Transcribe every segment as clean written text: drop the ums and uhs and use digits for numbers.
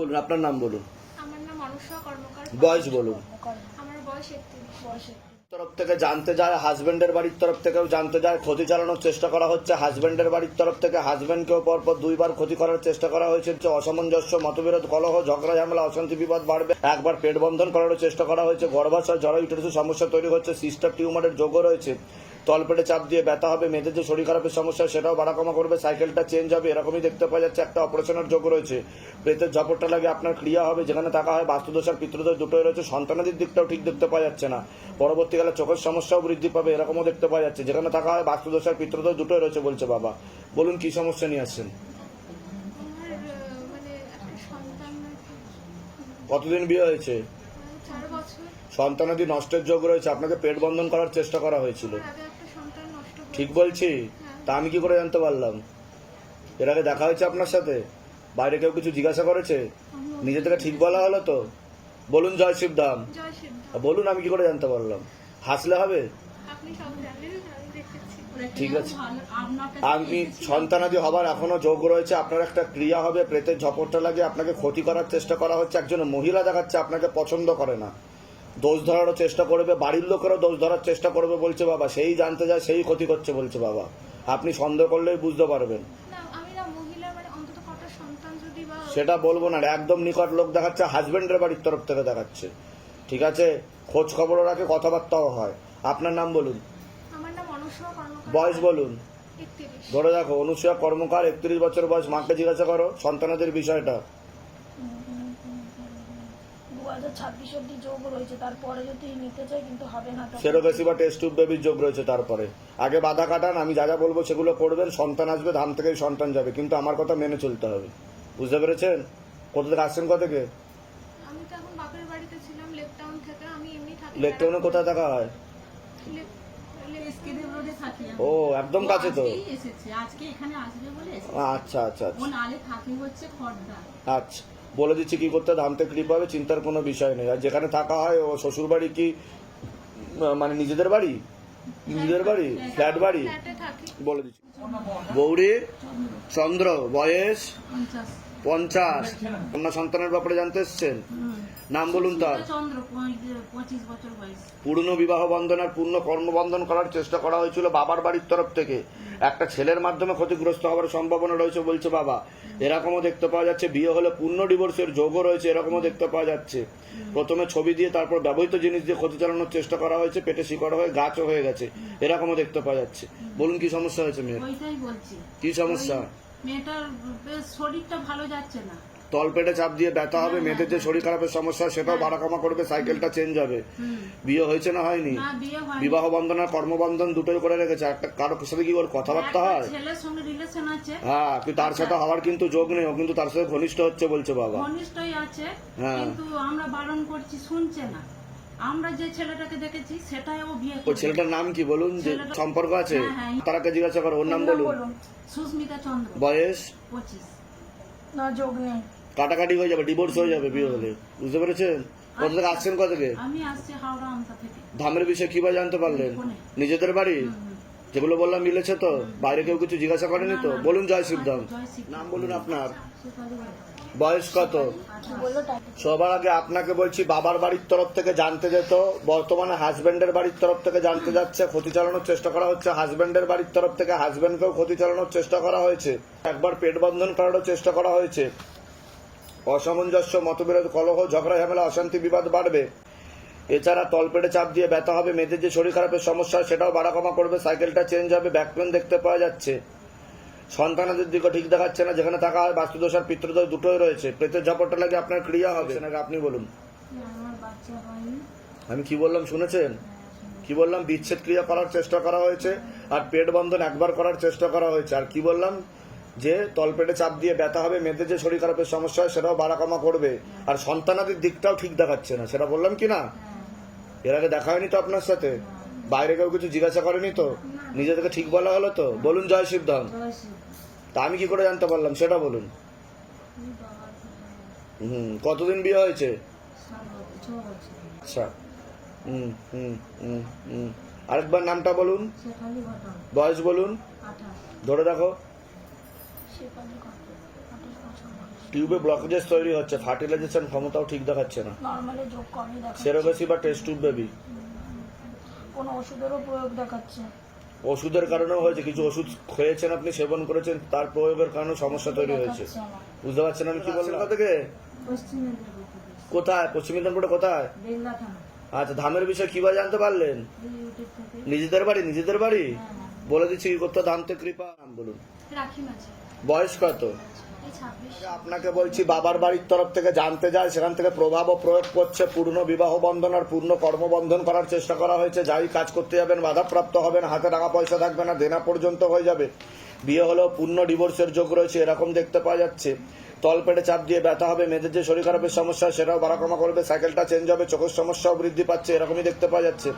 বলুন, আপনার নাম বলুন। আমার নাম অনুষা কর্মকার। বয়স বলুন। আমার বয়স 31। তরফ থেকে জানতে যায়, হাজবেন্ডের বাড়ির তরফ থেকেও জানতে যায়, ক্ষতি চালানোর চেষ্টা করা হচ্ছে। হাজবেন্ডের বাড়ির তরফ থেকে হাজবেন্ডকেও পরপর 2 বার ক্ষতি করার চেষ্টা করা হয়েছে। অসামঞ্জস্য, মতবিরোধ, কলহ, ঝগড়া, ঝামেলা, অশান্তি, বিবাদ বাড়বে। একবার পেট বন্ধন করারও চেষ্টা করা হয়েছে। গর্ভাশয়, জরায়ু, ইউটেরাসের সমস্যা তৈরি হচ্ছে। সিস্টার টিউমারের যোগও রয়েছে। তলপেটে চাপ দিয়ে ব্যথা হবে। মেয়েদের যে শরীর খারাপের সমস্যা সেটাও বাড়া কমা করবে। সাইকেলটা চেঞ্জ হবে, এরকমই দেখতে পাওয়া যাচ্ছে। একটা অপারেশনের যোগ রয়েছে। প্রেতের ঝপটটা লাগে আপনার ক্রিয়া হবে। যেখানে থাকা হয় বাস্তুদোষ আর পিতৃদোষ দুটোই রয়েছে। সন্তানাদির দিকটাও ঠিক দেখতে পাওয়া যাচ্ছে না। পরবর্তীকালে চোখের সমস্যাও বৃদ্ধি পাবে, এরকমও দেখতে পাওয়া যাচ্ছে। যেখানে থাকা হয় বাস্তুদোষ আর পিতৃদোষ দুটোই রয়েছে বলছে বাবা। বলুন কি সমস্যা নিয়ে আসছেন? আমার মানে একটা সন্তান কতদিন বিয়ে হয়েছে? 4 বছর। সন্তানাদি নষ্টের যোগ রয়েছে। আপনাকে পেট বন্ধন করার চেষ্টা করা হয়েছিল। আমার আগে একটা সন্তান নষ্ট হয়েছে। ঠিক বলছি? তা আমি কি করে জানতে পারলাম? এর আগে দেখা হয়েছে আপনার সাথে? বাইরে কেউ কিছু জিজ্ঞাসা করেছে? নিজে থেকে ঠিক বলা হলো তো? বলুন জয় শিবধাম। জয় সিদ্ধ। বলুন আমি কি করে জানতে পারলাম? হাসলে হবে? আপনি সব জানেন, আমি দেখেছি। ঠিক আছে, আমি সন্তানাদি হবার এখনো যোগ রয়েছে। আপনার একটা ক্রিয়া হবে, প্রেতের ঝপটটা লাগে, আপনাকে ক্ষতি করার চেষ্টা করা হচ্ছে। একজন মহিলা দেখাচ্ছে আপনাকে পছন্দ করে না, দোষ ধরারও চেষ্টা করবে, বাড়ির লোকেরও দোষ ধরার চেষ্টা করবে বলছে বাবা। সেই জানতে যায়, সেই ক্ষতি করছে বলছে বাবা। আপনি সন্দেহ করলেই বুঝতে পারবেন। না, আমি না মহিলা, মানে অন্তত কটা সন্তান যদি বা সেটা বলবো না, একদম নিকট লোক দেখাচ্ছে, হাজবেন্ডের বাড়ির তরফ থেকে দেখাচ্ছে। ঠিক আছে, খোঁজ খবরও রাখে, কথাবার্তাও হয়। আপনার নাম বলুন। আমার নাম অনুষা কর্মকার। বয়স বলুন। 31। ধরে দেখো, অনুসূয়া কর্মকার, 31 বছর বয়স। মাকে জিজ্ঞাসা করো সন্তানাদের বিষয়টা। 2026 অব্দি যোগ রয়েছে, তারপরে যদি নিতে চাই কিন্তু হবে না। সেরোগেসি বা টেস্ট টিউব বেবির যোগ রয়েছে। তারপরে আগে বাধা কাটান, আমি যা যা বলবো সেগুলো করবেন। সন্তান আসবে, ধাম থেকেই সন্তান যাবে, কিন্তু আমার কথা মেনে চলতে হবে। বুঝতে পেরেছেন? কোথা থেকে আসছেন? কোথা থেকে? আমি তো এখন বাপের বাড়িতে ছিলাম, লেক টাউন থেকে। আমি এমনি থাকি। লেক টাউনে কোথায় থাকা হয়? এসকেদেব রোডে থাকি আমি। ও, একদম কাছে তো। আজকেই এসেছে, আজকে এখানে আসবে বলে এসেছে। আচ্ছা আচ্ছা ও আচ্ছা নালে থাকি হচ্ছে খড়দা। আচ্ছা, বলে দিচ্ছি কি করতে। ধাম থেকে ক্লিপ হবে, চিন্তার কোনো বিষয় নেই। আর যেখানে থাকা হয়, ও শ্বশুর বাড়ি কি মানে নিজেদের বাড়ি? নিজেদের বাড়ি, ফ্ল্যাট বাড়ি? ফ্ল্যাটে থাকি। বলে দিচ্ছি। গৌরী চন্দ্র, বয়স 50। 50। কন্যা সন্তানের ব্যাপারে জানতে এসছেন? নাম বলুন তার। চন্দ্র 25 বছর বয়স। পূর্ণ বিবাহ বন্ধন আর পূর্ণ কর্মবন্ধন করার চেষ্টা করা হয়েছিল বাবার বাড়ির তরফ থেকে। একটা ছেলের মাধ্যমে ক্ষতিগ্রস্ত হওয়ার সম্ভাবনা রয়েছে বলছে বাবা। এরকমও দেখতে পাওয়া যাচ্ছে। বিয়ে হলে পূর্ণ ডিভোর্সের যোগও রয়েছে, এরকমও দেখতে পাওয়া যাচ্ছে। প্রথমে ছবি দিয়ে, তারপর ব্যবহৃত জিনিস দিয়ে ক্ষতি চালানোর চেষ্টা করা হয়েছে। পেটে শিকড় হয়ে গাছও হয়ে গেছে, এরকমও দেখতে পাওয়া যাচ্ছে। বলুন কি সমস্যা হয়েছে মেয়ের? ওইটাই বলছি। কি সমস্যা? মেয়েটার বেশ শরীরটা ভালো যাচ্ছে না। তলপেটে চাপ দিয়ে ব্যথা হবে। মেয়েদের যে শরীর খারাপের সমস্যা সেটাও বাড়া কমা করবে। সাইকেলটা চেঞ্জ হবে। বিয়ে হয়েছে না হয়নি? না, বিয়ে হয়নি। বিবাহ বন্ধন আর কর্মবন্ধন দুটোই করে রেখেছে। একটা কারোর সাথে কি ওর কথাবার্তা একটা হয়? ছেলের সঙ্গে রিলেশন আছে। হ্যাঁ, কিন্তু তার সাথে হওয়ার কিন্তু যোগ নেই। ও কিন্তু তার সাথে ঘনিষ্ঠ হচ্ছে বলছে বাবা। ঘনিষ্ঠই আছে, হ্যাঁ। কিন্তু আমরা বারণ করছি, শুনছে না। আমরা যে ছেলেটাকে দেখেছি সেটাই ও বিয়ে ওই করবে। ছেলেটার নাম কি বলুন? যে ছেলেটা- সম্পর্ক আছে? হ্যাঁ, হ্যাঁ। তারাকে জিজ্ঞাসা করো, ওর নাম বলুন। সুস্মিতা চন্দ্র, বয়স? 25। না, যোগ নেই। কাটাকাটি হয়ে যাবে, ডিভোর্স হয়ে যাবে বিয়ে হলে। বুঝতে পেরেছেন? কোথা থেকে আসছেন? কোথা থেকে? আমি আসছি হাওড়া আমতা থেকে। ধামের বিষয়ে কিভাবে জানতে পারলেন? ফোনে। নিজেদের বাড়ি? যেগুলো বললাম মিলেছে তো? বাইরে কেউ কিছু জিজ্ঞাসা করেনি তো? বলুন জয় শিবধাম। জয় শ্রী নাম বলুন আপনার। সুপারি বাড়ি। বয়স কত? কি বললো টাইটেল? সবার আগে আপনাকে বলছি, বাবার বাড়ির তরফ থেকে জানতে যেত, বর্তমানে হাজবেন্ডের বাড়ির তরফ থেকে জানতে যাচ্ছে। ক্ষতি চালানোর চেষ্টা করা হচ্ছে হাজবেন্ডের বাড়ির তরফ থেকে। হাজবেন্ডকেও ক্ষতি চালানোর চেষ্টা করা হয়েছে। একবার পেট বন্ধন করারও চেষ্টা করা হয়েছে। অসামঞ্জস্য, মতবিরোধ, কলহ, ঝগড়া, ঝামেলা, অশান্তি, বিবাদ বাড়বে। এছাড়া তলপেটে চাপ দিয়ে ব্যথা হবে। মেয়েদের যে শরীর খারাপের সমস্যা সেটাও বাড়া কমা করবে। সাইকেলটা চেঞ্জ হবে, ব্যাক পেন দেখতে পাওয়া যাচ্ছে। সন্তানাদের দিকে ঠিক দেখাচ্ছে না। যেখানে থাকা হয় বাস্তুদোষ আর পিতৃদোষ দুটোই রয়েছে। প্রেতের ঝপটটা লাগে আপনার ক্রিয়া হবে। সেটাকে আপনি বলুন। আমার বাচ্চা হয়নি। আমি কি বললাম শুনেছেন? কি বললাম? বিচ্ছেদ ক্রিয়া করার চেষ্টা করা হয়েছে আর পেট বন্ধন একবার করার চেষ্টা করা হয়েছে। আর কি বললাম? যে তলপেটে চাপ দিয়ে ব্যথা হবে। মেয়েদের যে শরীর খারাপের সমস্যা হয় সেটাও বাড়া কমা করবে। আর সন্তানাদের দিকটাও ঠিক দেখাচ্ছে না, সেটা বললাম কি না? এর আগে দেখা হয়নি তো আপনার সাথে? বাইরে কেউ কিছু জিজ্ঞাসা করেনি তো? নিজে থেকে ঠিক বলা হলো তো? বলুন জয় শিবধাম। জয় শ্রী। তা আমি কি করে জানতে পারলাম সেটা বলুন। কতদিন বিয়ে হয়েছে? 6 বছর। আচ্ছা। আরেকবার নামটা বলুন। শেখালি ঘটনা। বয়স বলুন। 28। ধরে রাখো। শেফালি কত? 28 বছর বয়স। টিউবে ব্লকেজেস তৈরি হচ্ছে, ফার্টিলাইজেশন ক্ষমতাও ঠিক দেখাচ্ছে না, নর্মালি যোগ কমই দেখাচ্ছে, সেরোগেসি বা টেস্ট টিউব বেবি। কোনো ওষুধেরও প্রয়োগ দেখাচ্ছে। ওষুধের কারণেও হয়েছে, কিছু ওষুধ খেয়েছেন আপনি, সেবন করেছেন, তার প্রয়োগের কারণে সমস্যা তৈরি হয়েছে। দেখাচ্ছে আমার। বুঝতে পারছেন আমি কি বললাম? কোথা থেকে? পশ্চিম মেদিনীপুর থেকে, কোথায়? পশ্চিম মেদিনীপুরে কোথায়? বেল্লা থানা, আচ্ছা, ধামের বিষয়ে কিভাবে জানতে পারলেন? এই ইউটিউব থেকে। নিজেদের বাড়ি? নিজেদের বাড়ি? হ্যাঁ। বলে দিচ্ছি কি করতে, ধামতে কৃপা। নাম বলুন, রাখি মাঝি, বয়স কত? এই 26। আপনাকে বলছি বাবার বাড়ির তরফ থেকে জানতে যায়, সেখান থেকে প্রভাব ও প্রয়োগ করছে, পূর্ণ বিবাহ বন্ধন আর পূর্ণ কর্মবন্ধন করার চেষ্টা করা হয়েছে। যাই কাজ করতে যাবেন বাধাপ্রাপ্ত হবেন, হাতে টাকা পয়সা থাকবে না, দেনা পর্যন্ত হয়ে যাবে। বিয়ে হলেও পূর্ণ ডিভোর্সের যোগ রয়েছে, এরকম দেখতে পাওয়া যাচ্ছে। তলপেটে চাপ দিয়ে ব্যথা হবে, মেয়েদের যে শরীর খারাপের সমস্যা সেটাও বাড়াকমা করবে, সাইকেলটা চেঞ্জ হবে, চোখের সমস্যাও বৃদ্ধি পাচ্ছে, এরকমই দেখতে পাওয়া যাচ্ছে।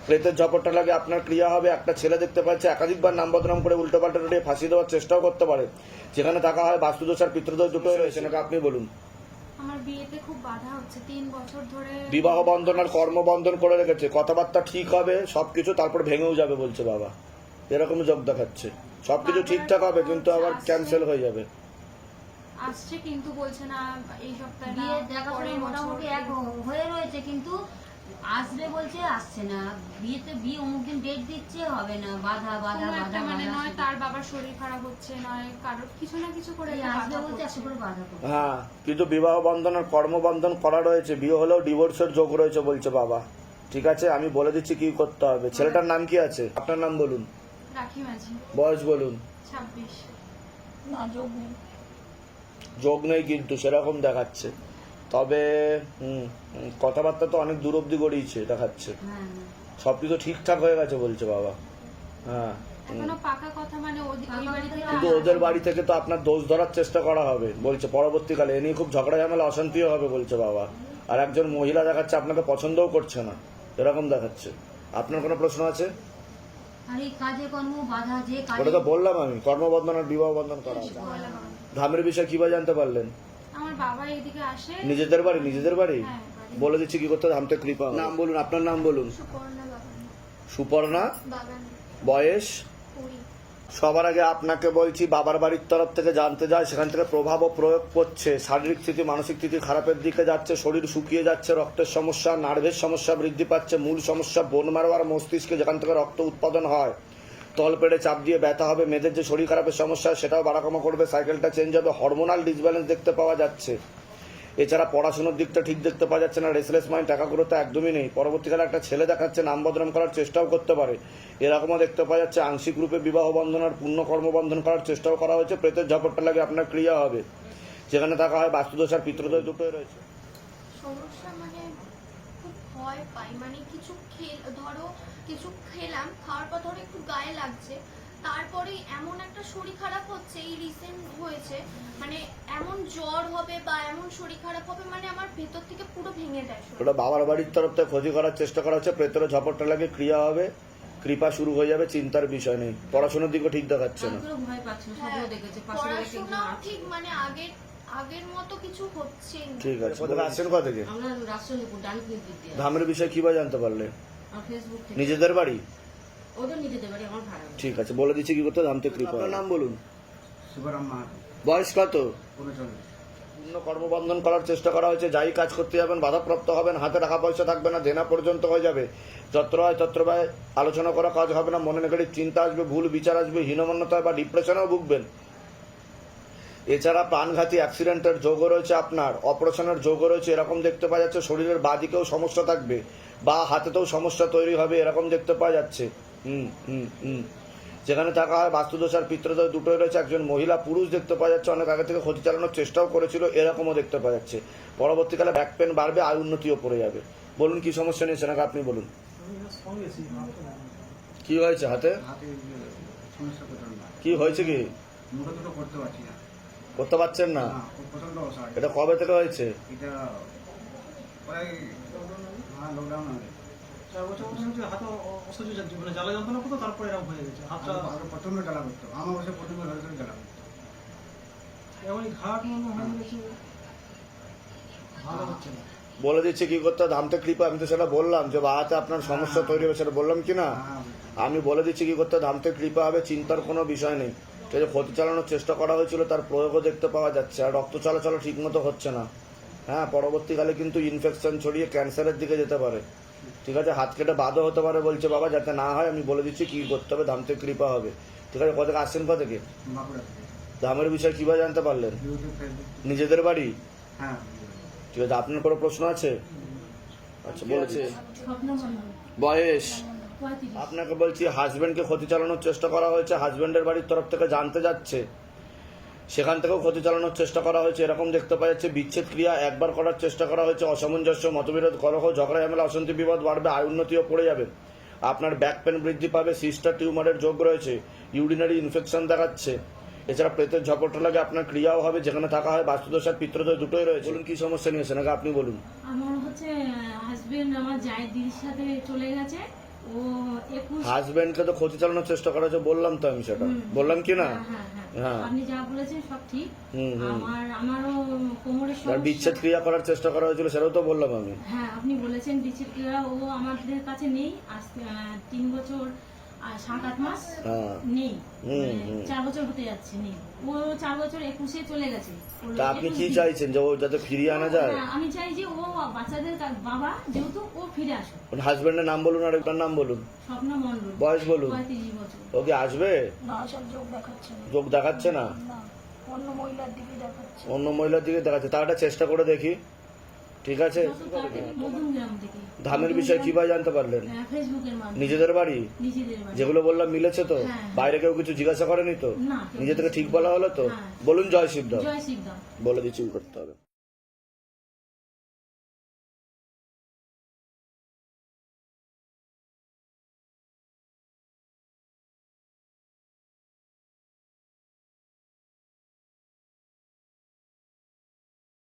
প্রেতের ঝপটটা লাগে, আপনার ক্রিয়া হবে। একটা ছেলে দেখতে পাচ্ছে, একাধিকবার নাম বদনাম করে উল্টোপাল্টা রটিয়ে ফাঁসি দেওয়ার চেষ্টাও করতে পারে। যেখানে থাকা হয় বাস্তুদোষ আর পিতৃদোষ দুটোই রয়েছে, নাকি আপনি বলুন। আমার বিয়েতে খুব বাধা হচ্ছে, 3 বছর ধরে বিবাহ বন্ধন আর কর্মবন্ধন করে রেখেছে, কথাবার্তা ঠিক হবে সবকিছু, তারপর ভেঙেও যাবে বলছে বাবা, এরকম যোগ দেখাচ্ছে। সবকিছু ঠিকঠাক হবে কিন্তু আবার ক্যান্সেল হয়ে যাবে। আসছে কিন্তু বলছে না এই সপ্তাহে না, বিয়ের দেখাশোনা পরের মোটামুটি বছর। এক হয়ে রয়েছে, কিন্তু আসবে বলছে, আসছে না। বিয়ে অমুক দিন ডেট দিচ্ছে, হবে না, বাধা বাধা কোনো একটা বাধা মানে বাধা নয় শুধু। তার বাবার শরীর খারাপ হচ্ছে, নয় কারোর কিছু না কিছু করে এই একটা আসবে বাধা বলছে, করছে। একশো করে বাধা করবে। হ্যাঁ, কিন্তু বিবাহ বন্ধন আর কর্মবন্ধন করা রয়েছে, বিয়ে হলেও ডিভোর্সের যোগ রয়েছে বলছে বাবা। ঠিক আছে, আমি বলে দিচ্ছি কি করতে হবে। ছেলেটার নাম কি আছে? আপনার নাম বলুন, রাখি মাঝি, বয়স বলুন। 26। না, যোগ নেই। যোগ নেই কিন্তু সেরকম দেখাচ্ছে, তবে কথাবার্তা তো অনেক দূর অব্দি গড়িয়েছে দেখাচ্ছে, হ্যাঁ, সবকিছু ঠিকঠাক হয়ে গেছে বলছে বাবা। হ্যাঁ, এখনো পাকা কথা মানে ওই বাড়ি থেকে কিন্তু ওদের বাড়ি থেকে তো আপনার দোষ ধরার চেষ্টা করা হবে বলছে পরবর্তীকালে, এ নিয়ে খুব ঝগড়া ঝামেলা অশান্তিও হবে বলছে বাবা। আর একজন মহিলা দেখাচ্ছে আপনাকে পছন্দও করছে না, এরকম দেখাচ্ছে। আপনার কোনো প্রশ্ন আছে? আর এই কাজে কর্ম বাধা, যে কাজে ওটা তো বললাম আমি, কর্মবন্ধন আর বিবাহ বন্ধন করা আছে। পয়লা বাবা। ধামের বিষয়ে কিভাবে জানতে পারলেন? আমার বাবা এদিকে আসে। নিজেদের বাড়ি? নিজেদের বাড়ি? হ্যাঁ, বাড়ি। বলে দিচ্ছি কি করতে, ধামতে কৃপা। নাম বলুন, আপনার নাম বলুন। সুপর্ণা বাগান, সুপর্ণা, বাগান, বয়স? 20। সবার আগে আপনাকে বলছি বাবার বাড়ির তরফ থেকে জানতে যায়, সেখান থেকে প্রভাব ও প্রয়োগ করছে, শারীরিক স্থিতি মানসিক স্থিতি খারাপের দিকে যাচ্ছে, শরীর শুকিয়ে যাচ্ছে, রক্তের সমস্যা, নার্ভের সমস্যা বৃদ্ধি পাচ্ছে, মূল সমস্যা বোন মারো আর মস্তিষ্কে, যেখান থেকে রক্ত উৎপাদন হয়। তলপেটে চাপ দিয়ে ব্যথা হবে, মেয়েদের যে শরীর খারাপের সমস্যা সেটাও বাড়াকমা করবে, সাইকেলটা চেঞ্জ হবে, হরমোনাল ডিসব্যালেন্স দেখতে পাওয়া যাচ্ছে। এছাড়া পড়াশোনার দিকটা ঠিক দেখতে পাওয়া যাচ্ছে না, রেসলেস মাইন্ড, একাগ্রতা একদমই নেই। পরবর্তীকালে একটা ছেলে দেখাচ্ছে, নাম বদনাম করার চেষ্টাও করতে পারে, এরকমও দেখতে পাওয়া যাচ্ছে। আংশিক রূপে বিবাহ বন্ধন আর পূর্ণ কর্মবন্ধন করার চেষ্টাও করা হয়েছে, প্রেতের ঝপটটা লাগে আপনার ক্রিয়া হবে। যেখানে থাকা হয় বাস্তুদোষ আর পিতৃদোষ দুটোই রয়েছে। সমস্যা মানে খুব ভয় পাই, মানে কিছু ধরো কিছু খেলাম, খাওয়ার পর ধরো একটু গায়ে লাগছে, তারপরে এমন একটা শরীর খারাপ হচ্ছে, এই রিসেন্ট হয়েছে, মানে এমন জ্বর হবে বা এমন শরীর খারাপ হবে, মানে আমার ভেতর থেকে পুরো ভেঙে দেয় শরীর। ওটা বাবার বাড়ির তরফ থেকে ক্ষতি করার চেষ্টা করা হচ্ছে, প্রেতের ঝপটটা লাগে ক্রিয়া হবে, কৃপা শুরু হয়ে যাবে, চিন্তার বিষয় নেই। পড়াশোনার দিকও ঠিক দেখাচ্ছে না। কাউকেও ভয় পাচ্ছে না, হ্যাঁ, সবও দেখেছে, পাশে বাড়িতে একজন পড়াশোনাও আছে। ঠিক মানে আগের মতো কিছু হচ্ছে না। ঠিক আছে, কোথায় আসছেন, কোথা থেকে? আমরা রাষ্ট্রনীপুর ডানকুনি দিতে ধামের বিষয়ে কিভাবে জানতে পারলে? আর ফেসবুক থেকে। নিজেদের বাড়ি? ওদের নিজেদের বাড়ি, আমার ভাড়া বাড়ি। ঠিক আছে, বলে দিচ্ছি কি করতে, ধামতে কৃপা। আপনার নাম বলুন, শিবরাম মাহাতো, বয়স কত? 39। পূর্ণ কর্মবন্ধন করার চেষ্টা করা হয়েছে, যাই কাজ করতে যাবেন বাধাপ্রাপ্ত হবেন, হাতে টাকা পয়সা থাকবে না, দেনা পর্যন্ত হয়ে যাবে। যত্র হয় তত্র ব্যয়, আলোচনা করা কাজ হবে না, মনে নেগেটিভ চিন্তা আসবে, ভুল বিচার আসবে, হীনমন্যতা বা ডিপ্রেশনেও ভুগবেন। এছাড়া প্রাণঘাতী অ্যাক্সিডেন্টের যোগও রয়েছে, আপনার অপারেশনের যোগও রয়েছে, এরকম দেখতে পাওয়া যাচ্ছে। শরীরের বাদিকেও সমস্যা থাকবে বা হাতেতেও সমস্যা তৈরি হবে, এরকম দেখতে পাওয়া যাচ্ছে। যেখানে থাকা হয় বাস্তুদোষ আর পিতৃদোষ দুটোই রয়েছে। একজন মহিলা পুরুষ দেখতে পাওয়া যাচ্ছে, অনেক আগে থেকে ক্ষতি চালানোর চেষ্টাও করেছিল, এরকমও দেখতে পাওয়া যাচ্ছে। পরবর্তীকালে ব্যাক পেন বাড়বে, আয় উন্নতিও পড়ে যাবে। বলুন কি সমস্যা নিয়েছে নাকি আপনি বলুন, কি হয়েছে হাতে? হাতে সমস্যা প্রচন্ড, কি হয়েছে, কি মুখে দুটো করতে পারছি না। করতে পারছেন না? না, খুব প্রচন্ড অসহায়। এটা কবে থেকে হয়েছে? এটা প্রায় লকডাউন আগে। 4 বছর মোটামুটি হাতে অসহ্য যাচ্ছে, মানে জ্বালা যন্ত্রণা করতো, তারপর এরকম হয়ে গেছে হাতটা। আগে প্রচন্ড জ্বালা করতো, আমার বসে প্রচন্ড জ্বালা করতো। এমনই ঘাট মনে হয়ে গেছে, ভালো হচ্ছে না। বলে দিচ্ছি কি করতে, ধামতে কৃপা। আমি তো সেটা বললাম যে বাহাতে আপনার সমস্যা তৈরি হবে, সেটা বললাম কি না? আমি বলে দিচ্ছি কি করতে, ধামতে কৃপা হবে, চিন্তার কোনো বিষয় নেই। ঠিক আছে, ক্ষতি চালানোর চেষ্টা করা হয়েছিল, তার প্রয়োগও দেখতে পাওয়া যাচ্ছে, আর রক্ত চলাচল ঠিক মতো হচ্ছে না। হ্যাঁ, পরবর্তীকালে কিন্তু ইনফেকশন ছড়িয়ে ক্যান্সারের দিকে যেতে পারে। ঠিক আছে, হাত কেটে বাদও হতে পারে বলছে বাবা, যাতে না হয় আমি বলে দিচ্ছি কি করতে হবে, ধাম থেকে কৃপা হবে। ঠিক আছে, কোথা থেকে আসছেন, কোথা থেকে? বাঁকুড়া থেকে। ধামের বিষয়ে কিভাবে জানতে পারলেন? YouTube, Facebook. নিজেদের বাড়ি? হ্যাঁ। ঠিক আছে, আপনার কোনো প্রশ্ন আছে? আচ্ছা, বলেছে স্বপ্ন মন্ডল বয়স 35। আপনাকে বলছি, হাজবেন্ডকে ক্ষতি চালানোর চেষ্টা করা হয়েছে, হাজবেন্ডের বাড়ির তরফ থেকে জানতে যাচ্ছে, সেখান থেকেও ক্ষতি চালানোর চেষ্টা করা হয়েছে, এরকম দেখতে পাওয়া যাচ্ছে। বিচ্ছেদ ক্রিয়া একবার করার চেষ্টা করা হয়েছে, অসামঞ্জস্য, মতবিরোধ, কলহ, ঝগড়া ঝামেলা, অশান্তি, বিবাদ বাড়বে, আয় উন্নতিও পড়ে যাবে, আপনার ব্যাক পেন বৃদ্ধি পাবে, সিস্টার টিউমারের যোগ রয়েছে, ইউরিনারি ইনফেকশন দেখাচ্ছে, এছাড়া প্রেতের ঝপটা লাগে, আপনার ক্রিয়াও হবে, যেখানে থাকা হয় বাস্তুদোষ আর পিতৃদোষ দুটোই রয়েছে। বলুন কি সমস্যা নিয়েছেন আগে আপনি বলুন। আমার হচ্ছে হাজবেন্ড আমার জায়ের দিদির সাথে চলে গেছে। ও 21। হাজবেন্ডকে তো ক্ষতি চালানোর চেষ্টা করা হয়েছে, বললাম তো আমি, সেটা বললাম কি না? হ্যাঁ, হ্যাঁ। হ্যাঁ, আপনি যা বলেছেন সব ঠিক। আমারও কোমরের আর সমস্যা। বিচ্ছেদ ক্রিয়া করার চেষ্টা করা হয়েছিল, সেটাও তো বললাম আমি। হ্যাঁ, আপনি বলেছেন বিচ্ছেদ ক্রিয়া ও আমাদের কাছে নেই, আজ 3 বছর আর 7-8 মাস হ্যাঁ। নেই, 4 বছর হতে যাচ্ছে নেই। ও 4 বছর 21-এ চলে গেছে। ওর তা আপনি কি 21 চাইছেন, যে ও যাতে ফিরিয়ে আনা যায়? হ্যাঁ, আমি চাই যে ও বাচ্চাদের বাবা, যেহেতু ও ফিরে আসুক। হাজবেন্ডের নাম বলুন, আর একটার নাম বলুন, স্বপ্ন মন্ডল, বয়স বলুন। 35 বছর। ও কি আসবে? না, সব যোগ দেখাচ্ছে না। যোগ দেখাচ্ছে না? না, অন্য মহিলার দিকে দেখাচ্ছে। অন্য মহিলার দিকে দেখাচ্ছে, তার একটা চেষ্টা করে দেখি। ঠিক আছে, যত তাড়াতাড়ি মধ্যমগ্রাম থেকে। ধামের বিষয়ে কিভাবে জানতে পারলেন? ফেসবুকের মাধ্যমে। নিজেদের বাড়ি? নিজেদের বাড়ি। যেগুলো বললাম মিলেছে তো? হ্যাঁ। বাইরে কেউ কিছু জিজ্ঞাসা করেনি তো? না, কেউ নিজে থেকে ঠিক বলা হলো তো? হ্যাঁ। বলুন জয় শিবদা। জয় শিবদা। বলে দিচ্ছি কি করতে হবে।